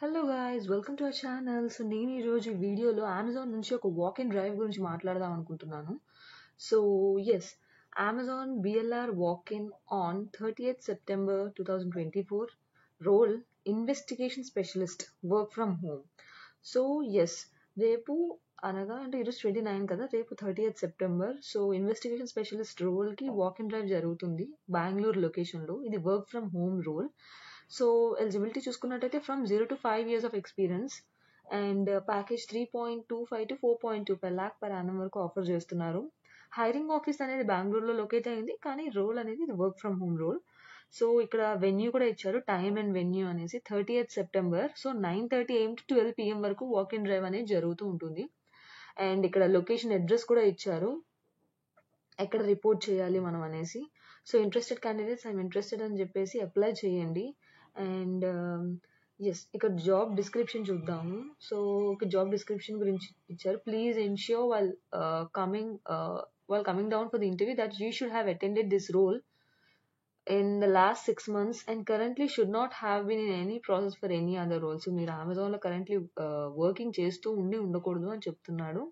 Hello guys, welcome to our channel. So నేను ఈరోజు ఈ వీడియోలో అమెజాన్ నుంచి ఒక వాక్ ఇన్ డ్రైవ్ గురించి మాట్లాడదాం అనుకుంటున్నాను. So yes, Amazon BLR walk in on 30th September 2024. Role investigation specialist, work from home. So yes, రేపు అనగా అంటే ఈరోజు 29 కదా, రేపు 30th September. So investigation specialist రోల్కి వాక్ ఇన్ డ్రైవ్ జరుగుతుంది బెంగళూరు లొకేషన్లో. ఇది work from home role. So eligibility చూసుకున్నట్టయితే ఫ్రమ్ 0 to 5 years of experience and package 3.25 to 4.2 per lakh per annum వరకు ఆఫర్ చేస్తున్నారు. హైరింగ్ ఆఫీస్ అనేది బెంగళూరులో లొకేట్ అయింది, కానీ రోల్ అనేది ఇది work from home role. So ఇక్కడ వెన్యూ కూడా ఇచ్చారు, టైమ్ అండ్ వెన్యూ అనేసి 30th September. So 9:30 AM to 12 PM వరకు వాక్ ఇన్ డ్రైవ్ అనేది జరుగుతూ ఉంటుంది. అండ్ ఇక్కడ లొకేషన్ అడ్రస్ కూడా ఇచ్చారు, ఎక్కడ రిపోర్ట్ చేయాలి మనం అనేసి. So interested candidates I'm interested అని చెప్పేసి అప్లై చేయండి. అండ్ ఎస్, ఇక్కడ జాబ్ డిస్క్రిప్షన్ చూద్దాము. సో ఒక జాబ్ డిస్క్రిప్షన్ గురించి ఇచ్చారు. Please ensure while coming down for the interview that you should have attended this role in the last 6 months and currently should not have been in any process for any other role. So మీరు అమెజాన్లో currently working చేస్తూ ఉండకూడదు అని చెప్తున్నాడు.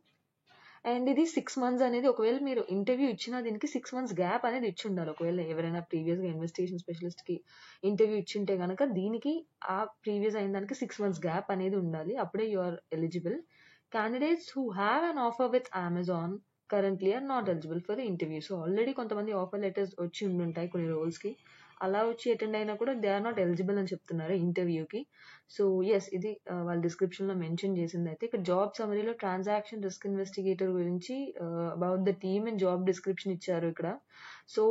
And ఇది 6 months అనేది, ఒకవేళ మీరు ఇంటర్వ్యూ ఇచ్చినా దీనికి 6 months గ్యాప్ అనేది ఇచ్చి ఉండాలి. ఒకవేళ ఎవరైనా ప్రీవియస్గా ఇన్వెస్టిగేషన్ స్పెషలిస్ట్కి ఇంటర్వ్యూ ఇచ్చింటే కనుక దీనికి ఆ ప్రీవియస్ అయిన దానికి 6 months గ్యాప్ అనేది ఉండాలి, అప్పుడే you are eligible. Candidates who have an offer with Amazon currently are not eligible for the interview. So already కొంతమంది ఆఫర్ లెటర్స్ వచ్చి ఉండుంటాయి కొన్ని రోల్స్కి, అలా వచ్చి అటెండ్ అయినా కూడా దే ఆర్ నాట్ ఎలిజిబుల్ అని చెప్తున్నారు ఇంటర్వ్యూకి. సో ఎస్, ఇది వాళ్ళ డిస్క్రిప్షన్లో మెన్షన్ చేసింది. అయితే ఇక్కడ జాబ్ సమరీలో ట్రాన్సాక్షన్ రిస్క్ ఇన్వెస్టిగేటర్ గురించి about the team and job description ఇచ్చారు ఇక్కడ. So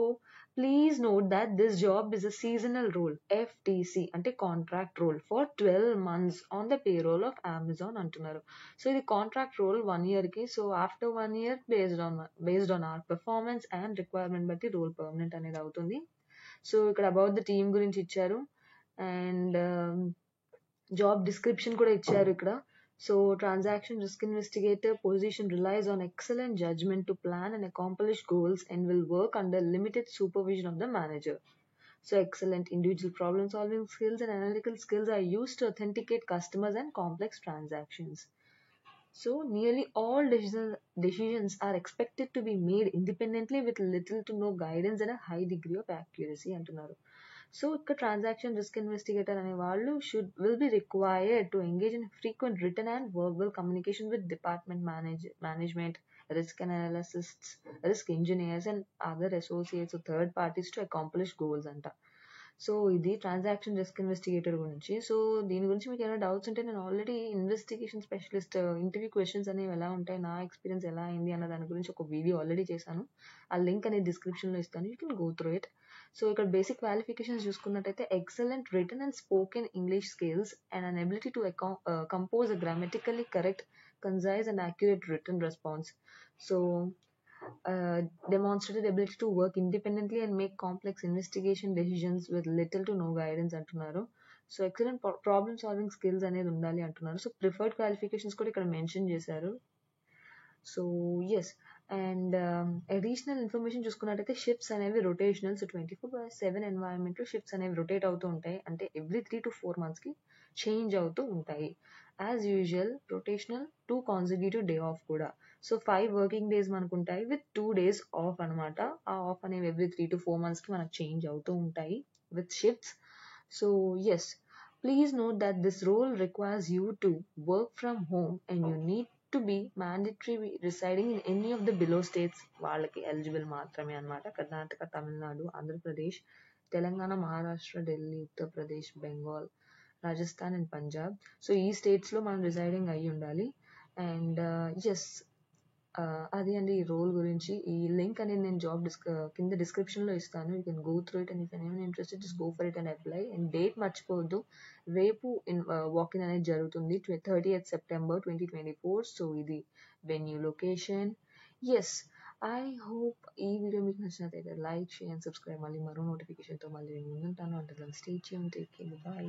please note that this job is a seasonal role, FTC అంటే contract role for 12 months on the payroll of Amazon అంటున్నారు. So ఇది contract role 1 yearకి. So after 1 year based on our performance and requirement బట్టి role permanent అనేది అవుతుంది. So ఇక్కడ about the team గురించి ఇచ్చారు అండ్ జాబ్ డిస్క్రిప్షన్ కూడా ఇచ్చారు ఇక్కడ. So transaction risk investigator position relies on excellent judgment to plan and accomplish goals and will work under limited supervision of the manager. So excellent individual problem solving skills and analytical skills are used to authenticate customers and complex transactions. So nearly all decisions are expected to be made independently with little to no guidance and a high degree of accuracy అంటున్నారు. So ఇక్కడ transaction risk investigator అనే వాళ్ళు will be required to engage in frequent written and verbal communication with department management, risk analysts, risk engineers and other associates or third parties to accomplish goals అంట. So ఇది transaction risk investigator గురించి. So దీని గురించి మీకు ఏమైనా doubts ఉంటే నేను already investigation specialist interview questions అనేవి ఎలా ఉంటాయి, నా ఎక్స్పీరియన్స్ ఎలా అయింది అన్న దాని గురించి ఒక వీడియో ఆల్రెడీ చేశాను. ఆ లింక్ అనేది డిస్క్రిప్షన్లో ఇస్తాను, you can go through it. So ఇక్కడ బేసిక్ క్వాలిఫికేషన్స్ చూసుకున్నట్టయితే excellent written and spoken English skills and an ability to compose a grammatically correct, concise and accurate written response. So demonstrated ability to work independently and make complex investigation decisions with little to no guidance అంటున్నారు. So excellent problem solving skills అనేది ఉండాలి అంటున్నారు. So preferred qualifications కూడా ఇక్కడ mention చేశారు. So yes, and additional information చూసుకున్నట్టయితే shifts అనేవి rotational. So 24/7 ఎన్వైరన్మెంట్లో షిఫ్ట్స్ అనేవి రొటేట్ అవుతూ ఉంటాయి, అంటే ఎవ్రీ 3 to 4 monthsకి చేంజ్ అవుతూ ఉంటాయి. As usual rotational 2 consecutive day off కూడా. సో 5 working days మనకు ఉంటాయి విత్ 2 days ఆఫ్ అనమాట. ఆ ఆఫ్ అనేవి ఎవ్రీ 3 to 4 monthsకి మనకు చేంజ్ అవుతూ ఉంటాయి with shifts. So yes, please note that this role requires you to work from home and you need to be mandatory residing in any of the below states. వాళ్ళకి eligible మాత్రమే అనమాట. Karnataka, Tamil Nadu, Andhra Pradesh, Telangana, Maharashtra, Delhi, Uttar Pradesh, Bengal, Rajasthan and Punjab. So ఈ స్టేట్స్లో మనం residing అయ్యి ఉండాలి. And yes, అది అండి ఈ రోల్ గురించి. ఈ లింక్ అనేది నేను జాబ్ కింద డిస్క్రిప్షన్లో ఇస్తాను, you can go through it and if anyone interested just go for it and apply. And date మర్చిపోవద్దు, రేపు వాకింగ్ అనేది జరుగుతుంది 30th September 2024. సో ఇది venue, location. Yes, I hope ఈ వీడియో మీకు నచ్చినట్లయితే లైక్, షేర్ అండ్ సబ్స్క్రైబ్. మళ్ళీ మరో నోటిఫికేషన్తో మళ్ళీ నేను ముందుంటాను. అంటే stay tuned, take care, by.